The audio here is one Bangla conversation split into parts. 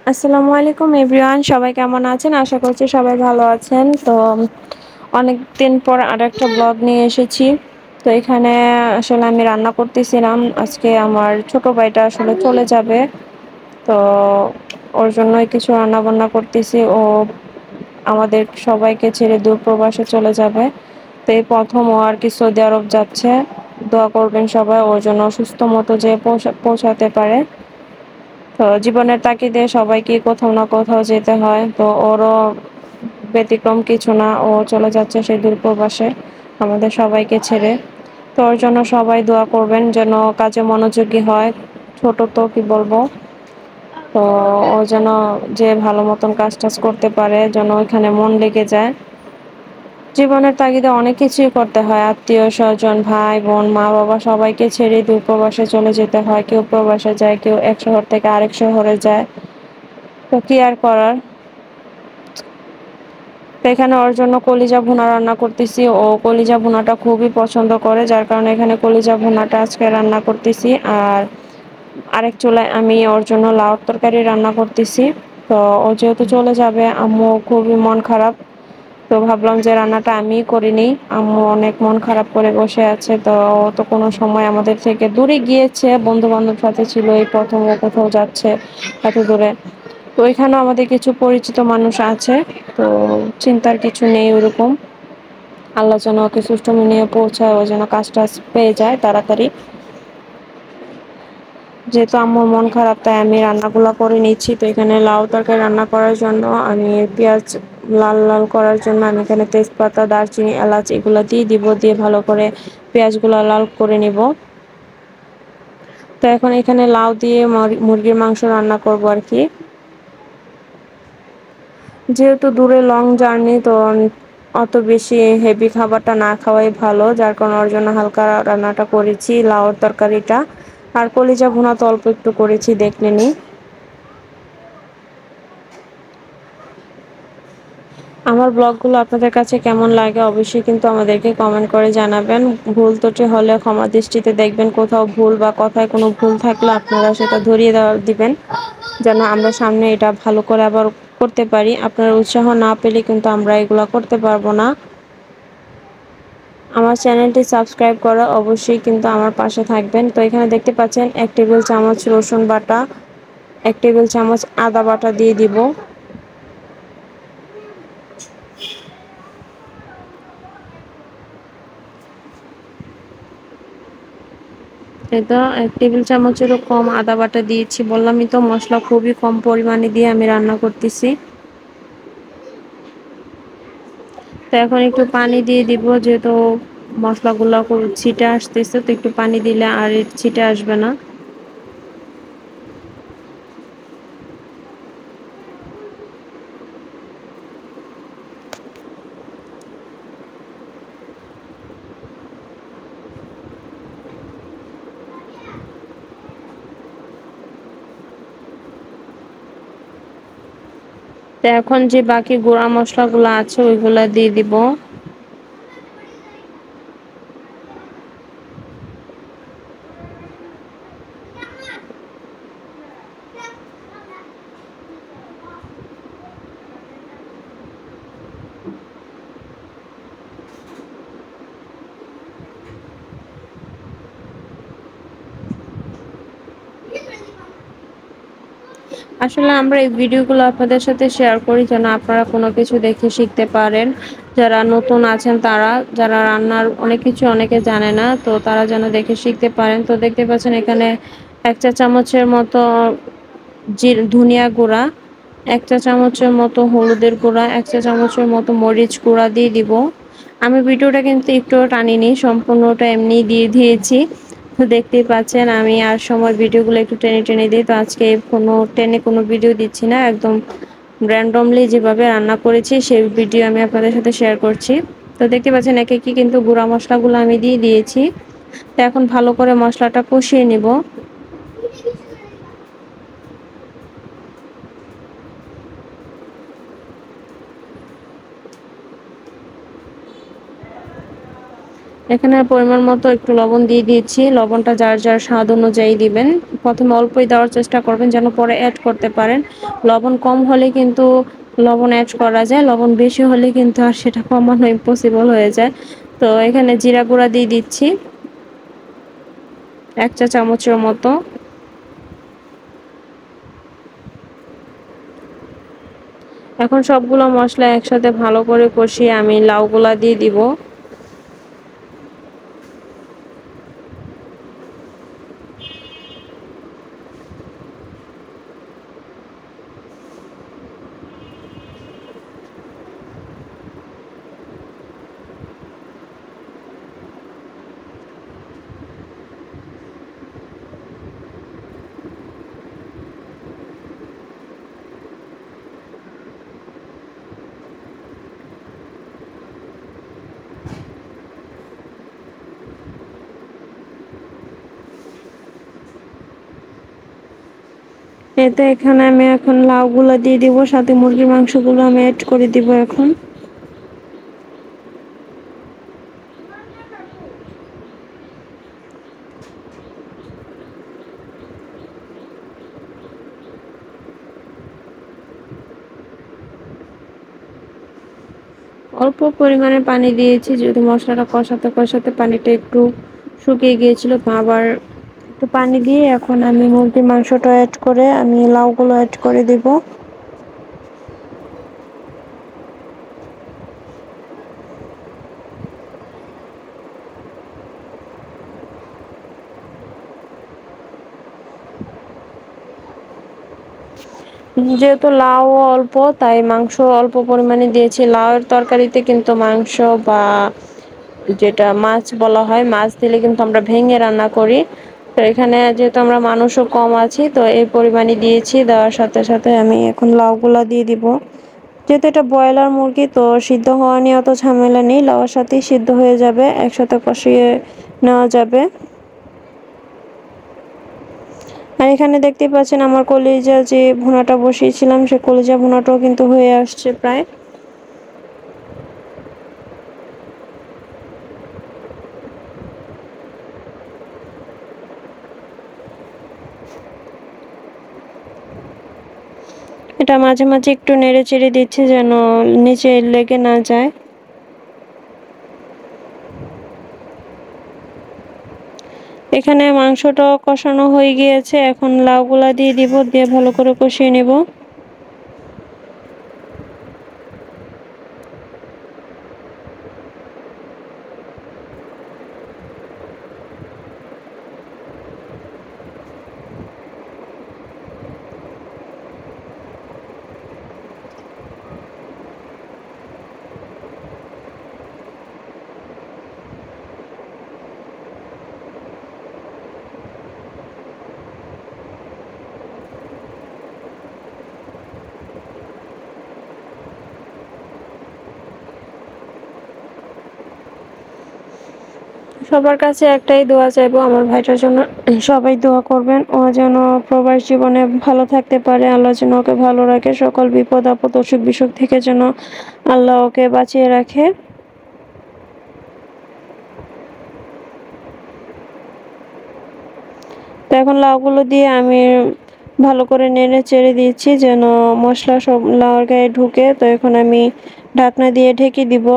আসসালামু আলাইকুম এভরিওয়ান, সবাই কেমন আছেন? আশা করছি সবাই ভালো আছেন। তো অনেকদিন পর আরেকটা ব্লগ নিয়ে এসেছি। তো এখানে আসলে আমি রান্না করতেছিলাম। আজকে আমার ছোট ভাইটা আসলে চলে যাবে, তো ওর জন্যই কিছু রান্না বান্না করতেছি। ও আমাদের সবাইকে ছেড়ে দূর প্রবাসে চলে যাবে। তো এই প্রথম ও আর কি সৌদি আরব যাচ্ছে। দোয়া করবেন সবাই ওর জন্য সুস্থ মতো যে পৌঁছাতে পারে। তো জীবনের তাগিদে সবাইকে কোথাও না কোথাও যেতে হয়, তো ওরও ব্যতিক্রম কিছু না। ও চলে যাচ্ছে সেই দূরপ্রবাসে আমাদের সবাইকে ছেড়ে। তো ওর জন্য সবাই দোয়া করবেন যেন কাজে মনোযোগী হয়। ছোট তো কি বলবো, তো ও যেন যে ভালো মতন কাজ টাজ করতে পারে, যেন ওইখানে মন লেগে যায়। জীবনের তাগিদে অনেক কিছুই করতে হয়, আত্মীয় স্বজন, ভাই বোন, মা বাবা সবাইকে ছেড়ে দূরপ্রবাসে চলে যেতে হয়। কেউ প্রবাসে যায়, কেউ এক শহর থেকে আরেক শহরে যায়। তো কি আর করার। তো এখানে ওর জন্য কলিজা ভুনা রান্না করতেছি। ও কলিজা ভুনাটা খুবই পছন্দ করে, যার কারণে এখানে কলিজা ভুনাটা আজকে রান্না করতেছি। আর আরেক চুলায় আমি ওর জন্য লাউর তরকারি রান্না করতেছি। তো ও যেহেতু চলে যাবে, আম্মু খুবই মন খারাপ। তো ভাবলাম যে রান্নাটা আমিই করে নিই। আম্মু অনেক মন খারাপ করে বসে আছে। তো ও তো কোনো সময় আমাদের থেকে দূরে গিয়েছে, বন্ধু বান্ধব সাথে ছিল, এই প্রথম ও কোথাও যাচ্ছে এত দূরে। তো এখানেও আমাদের কিছু পরিচিত মানুষ আছে। তো চিন্তার কিছু নেই ওরকম। আল্লাহ যেন ওকে সুষ্ঠু নিয়ে পৌঁছায়, ও যেন কাজ টাজ পেয়ে যায় তাড়াতাড়ি। যেহেতু আম্মুর মন খারাপ, তাই আমি রান্নাগুলো করে নিচ্ছি। তো এখানে লাউ তরকারি রান্না করার জন্য আমি পেঁয়াজ লাল লাল করার জন্য আমি এখানে তেজপাতা, দারচিনি, এলাচ এগুলো দিয়ে দিব, দিয়ে ভালো করে পেঁয়াজগুলো লাল করে নিব। তো এখন এখানে লাউ দিয়ে মুরগির মাংস রান্না করব আর কি। যেহেতু দূরে লং জার্নি, তো অত বেশি হেভি খাবারটা না খাওয়াই ভালো, যার কারণে ওর জন্য হালকা রান্নাটা করেছি, লাউর তরকারিটা। আর কলিজা ভুনা তো অল্প একটু করেছি, দেখলেনি। আমার ব্লগগুলো আপনাদের কাছে কেমন লাগে অবশ্যই কিন্তু আমাদেরকে কমেন্ট করে জানাবেন। ভুল ত্রুটি হলে ক্ষমা দৃষ্টিতে দেখবেন। কোথাও ভুল বা কথায় কোনো ভুল থাকলে আপনারা সেটা ধরিয়ে দিবেন, যেন আমরা সামনে এটা ভালো করে আবার করতে পারি। আপনারা উৎসাহ না পেলে কিন্তু আমরা এগুলো করতে পারবো না। আমার চ্যানেলটি সাবস্ক্রাইব করা অবশ্যই কিন্তু আমার পাশে থাকবেন। তো এখানে দেখতে পাচ্ছেন 1 টেবিল চামচ রসুন বাটা, 1 টেবিল চামচ আদা বাটা দিয়ে দিব। এটা 1 টেবিল চামচেরও কম আদা বাটা দিয়েছি। বললামই তো, মশলা খুবই কম পরিমাণে দিয়ে আমি রান্না করতেছি। তো এখন একটু পানি দিয়ে দিব, যেহেতু মশলাগুলো ছিটে আসতেছে, তো একটু পানি দিলে আর ছিটে আসবে না। তো এখন যে বাকি গুঁড়া মশলাগুলো আছে ওইগুলা দিয়ে দিব। আসলে আমরা এই ভিডিওগুলো আপনাদের সাথে শেয়ার করি যেন আপনারা কোনো কিছু দেখে শিখতে পারেন। যারা নতুন আছেন, তারা যারা রান্নার অনেক কিছু অনেকে জানে না, তো তারা যেন দেখে শিখতে পারেন। তো দেখতে পাচ্ছেন এখানে 1 চা চামচের মতো ধনিয়া গুঁড়া, 1 চা চামচের মতো হলুদের গুঁড়া, 1 চা চামচের মতো মরিচ গুঁড়া দিয়ে দিব। আমি ভিডিওটা কিন্তু একটুও টানিনি, সম্পূর্ণটা এমনি দিয়ে দিয়েছি। তো দেখতেই পাচ্ছেন আমি আর সময় ভিডিওগুলো একটু টেনে টেনে দিই। তো আজকে কোনো ভিডিও দিচ্ছি না, একদম র্যান্ডমলি যেভাবে রান্না করেছি সেই ভিডিও আমি আপনাদের সাথে শেয়ার করছি। তো দেখতে পাচ্ছেন একে কি কিন্তু গুঁড়া মশলাগুলো আমি দিয়ে দিয়েছি। তো এখন ভালো করে মশলাটা কষিয়ে নিব। এখানে পরিমাণ মতো একটু লবণ দিয়ে দিয়েছি। লবণটা যার যার স্বাদ অনুযায়ী দিবেন। প্রথমে অল্পই দেওয়ার চেষ্টা করবেন যেন পরে অ্যাড করতে পারেন। লবণ কম হলে কিন্তু লবণ অ্যাড করা যায়, লবণ বেশি হলে কিন্তু আর সেটা কমানো ইম্পসিবল হয়ে যায়। তো এখানে জিরা গুঁড়া দিয়ে দিচ্ছি 1 চা চামচের মতো। এখন সবগুলো মশলা একসাথে ভালো করে কষিয়ে আমি লাউগুলা দিয়ে দিব। এতে এখানে আমি এখন লাউগুলো দিয়ে দিব, সাথে মুরগির মাংসগুলো আমি অ্যাড করে দিব এখন। অল্প পরিমাণে পানি দিয়েছি, যদি মশলাটা কষাতে কষাতে পানিটা একটু শুকিয়ে গিয়েছিল, তো আবার একটু পানি দিয়ে এখন আমি মুরগির মাংসটা অ্যাড করে আমি লাউগুলো অ্যাড করে দিব। যেহেতু লাউ অল্প তাই মাংস অল্প পরিমাণে দিয়েছি। লাউয়ের তরকারিতে কিন্তু মাংস বা যেটা মাছ বলা হয়, মাছ দিলে কিন্তু আমরা ভেঙে রান্না করি। তো এখানে যেহেতু আমরা মানুষও কম আছি, তো এই পরিমাণে দিয়েছি। দেওয়ার সাথে সাথে আমি এখন লাউগুলা দিয়ে দিব। যেহেতু এটা ব্রয়লার মুরগি, তো সিদ্ধ হওয়া নিয়ে অত ঝামেলা নেই, লাউয়ের সাথেই সিদ্ধ হয়ে যাবে, একসাথে কষিয়ে নেওয়া যাবে। আর এখানে দেখতে পাচ্ছেন আমার কলিজা যে ভুনাটা বসিয়েছিলাম, সে কলিজা ভুনাটাও কিন্তু হয়ে আসছে প্রায়। এটা মাঝে মাঝে একটু নেড়ে চেড়ে দিচ্ছে যেন নিচে লেগে না যায়। এখানে মাংসটা কষানো হয়ে গিয়েছে, এখন লাউগুলা দিয়ে দিব, দিয়ে ভালো করে কষিয়ে নেব। সবার কাছে একটাই দোয়া চাইবো আমার ভাইটার জন্য, সবাই দোয়া করবেন। ও যেন প্রবাস জীবনে ভালো থাকতে পারে, আল্লাহ যেন ওকে ভালো রাখে, সকল বিপদ আপদ অসুখ বিসুখ থেকে যেন আল্লাহ ওকে বাঁচিয়ে রাখে। তো এখন লাউগুলো দিয়ে আমি ভালো করে নেড়ে চেড়ে দিচ্ছি যেন মশলা সব লাউয়ের গায়ে ঢুকে। তো এখন আমি ঢাকনা দিয়ে ঢেকে দিব।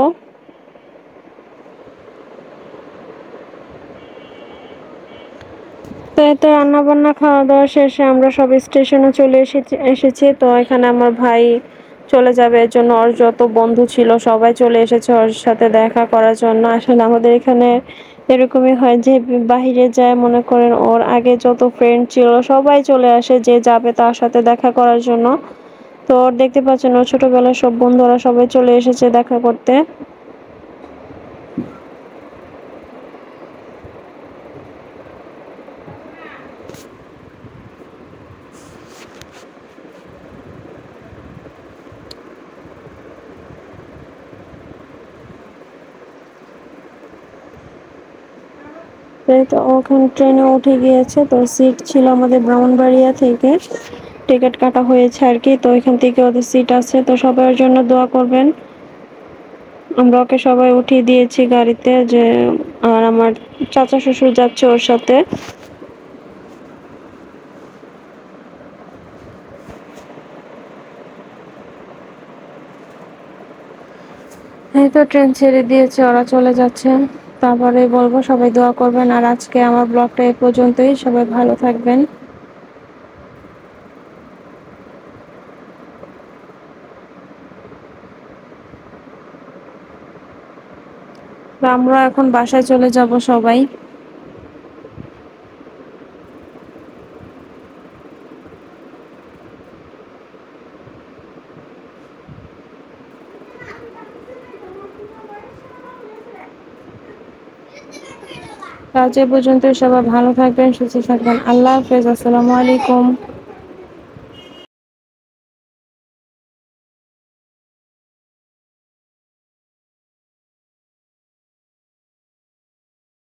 তো এতে রান্না বান্না খাওয়া দাওয়া শেষে আমরা সব স্টেশনে চলে এসেছি। তো এখানে আমার ভাই চলে যাবে, এর জন্য ওর যত বন্ধু ছিল সবাই চলে এসেছে ওর সাথে দেখা করার জন্য। আসলে আমাদের এখানে এরকমই হয় যে বাহিরে যায়, মনে করেন ওর আগে যত ফ্রেন্ড ছিল সবাই চলে আসে, যে যাবে তার সাথে দেখা করার জন্য। তো ওর দেখতে পাচ্ছেন ওর ছোটবেলার সব বন্ধুরা সবাই চলে এসেছে দেখা করতে। তো ওখানে ট্রেনে উঠে গিয়েছে। তো সিট ছিল আমাদের ব্রাহ্মণবাড়িয়া থেকে, টিকিট কাটা হয়েছে আর কি। তো এখান থেকে ওদের সিট আছে, তো সবার জন্য দোয়া করবেন। আমরা ওকে সবাই উঠিয়ে দিয়েছি গাড়িতে, যে আর আমার চাচা শ্বশুর যাচ্ছে ওর সাথে। এই তো ট্রেন ছেড়ে দিয়েছে, ওরা চলে যাচ্ছে। তারপরে বলবো সবাই দোয়া করবেন। আর আজকে আমার ব্লগটা এই পর্যন্তই, সবাই ভালো থাকবেন। তো আমরা এখন বাসায় চলে যাব সবাই। আজ এ পর্যন্ত, সবাই ভালো থাকবেন, সুস্থ থাকবেন। আল্লাহ হাফেজ, আসসালামু আলাইকুম।